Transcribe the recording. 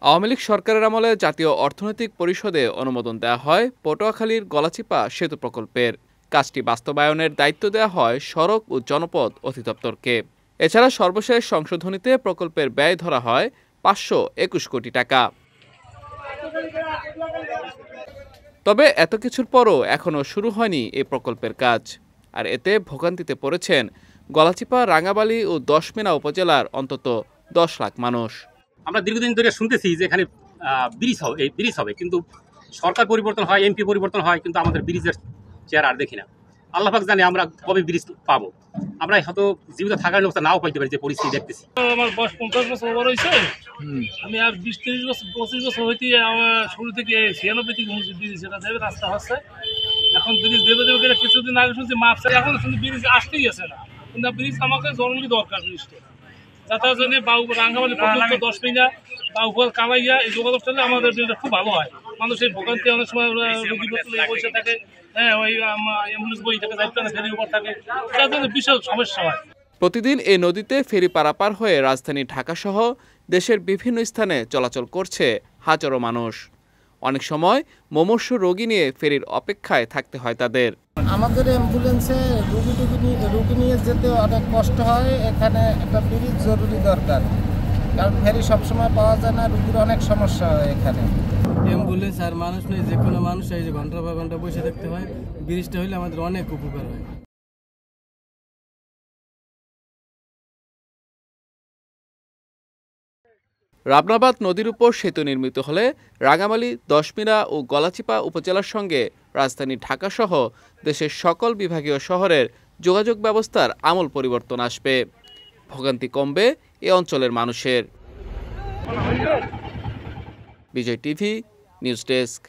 আওয়ামী লীগ সরকারের আমলে জাতীয় অর্থনৈতিক পরিষদে অনুমোদন দেওয়া হয় পটুয়াখালীর গলাচিপা সেতু প্রকল্পের। কাজটি বাস্তবায়নের দায়িত্ব দেওয়া হয় সড়ক ও জনপথ অধিদপ্তরকে। এছাড়া সর্বশেষ সংশোধনীতে প্রকল্পের ব্যয় ধরা হয় ৫২১ কোটি টাকা। তবে এত কিছুর পরও এখনও শুরু হয়নি এই প্রকল্পের কাজ। আর এতে ভোগান্তিতে পড়েছেন গলাচিপা, রাঙ্গাবালী ও দশমিনা উপজেলার অন্তত ১০ লাখ মানুষ। আমরা দীর্ঘদিন ধরে শুনতেছি যে এখানে ব্রিজ হবে, কিন্তু সরকার পরিবর্তন হয়, এমপি পরিবর্তন হয়, কিন্তু আমাদের ব্রিজের চেহারা আর দেখি না। আল্লাহ পাক জানে আমরা কবে ব্রিজ পাবো। আমরা হয়তো জীবিত থাকার অবস্থা নাও পাইতে পারি, যে পরিস্থিতি দেখতেছি। আমার বয়স 50 বছর ওভার হয়েছে। আমি আর 20-30 বছর 25 বছর হইতে আমার শুরু থেকে 96 থেকে ব্রিজ সেটা দেবে রাস্তা হচ্ছে। এখন ব্রিজ দেবে করে কিছুদিন আগে শুনছি মাপছে, এখন শুনছি ব্রিজ আসতেই আছে না। কিন্তু ব্রিজ আমাকে জরুরি দরকার ব্রিজটা, যাতায়াত জন্য রাঙ্গামালী পর্যন্ত 10 মিনিট বা উপর কালাইয়া এই যোগাযোগটা আমাদের খুব ভালো হয়। মানুষের ভোগান্তি অনেক সময় রোগী বসে থাকে, হ্যাঁ ওই অ্যাম্বুলেন্স বই থাকে, দায়িত্ব না ফেরির উপর থাকে, যার জন্য বিশাল সমস্যা হয়। প্রতিদিন এই নদীতে ফেরি পারাপার হয়ে রাজধানী ঢাকাসহ দেশের বিভিন্ন স্থানে চলাচল করছে হাজারো মানুষ। অনেক সময় মুমূর্ষু রোগী নিয়ে ফেরির অপেক্ষায় থাকতে হয় তাদের। আমাদের অ্যাম্বুলেন্সে রুগী নিয়ে যেতে অনেক কষ্ট হয়। এখানে একটা ব্রিজ জরুরি দরকার, কারণ ফেরি সবসময় পাওয়া যায় না, রুগীর অনেক সমস্যা হয় এখানে। অ্যাম্বুলেন্স আর মানুষ নেই, যে কোনো মানুষ এই যে ঘন্টা বা ঘন্টা বসে থাকতে হয়। ব্রিজটা হলে আমাদের অনেক উপকার হয়। রাবনাবাদ নদীর উপর সেতু নির্মিত হলে রাঙ্গামালী, দশমিনা ও গলাচিপা উপজেলার সঙ্গে রাজধানী ঢাকাসহ দেশের সকল বিভাগীয় শহরের যোগাযোগ ব্যবস্থার আমূল পরিবর্তন আসবে। ভোগান্তি কমবে এ অঞ্চলের মানুষের। বিজয় টিভি নিউজ ডেস্ক।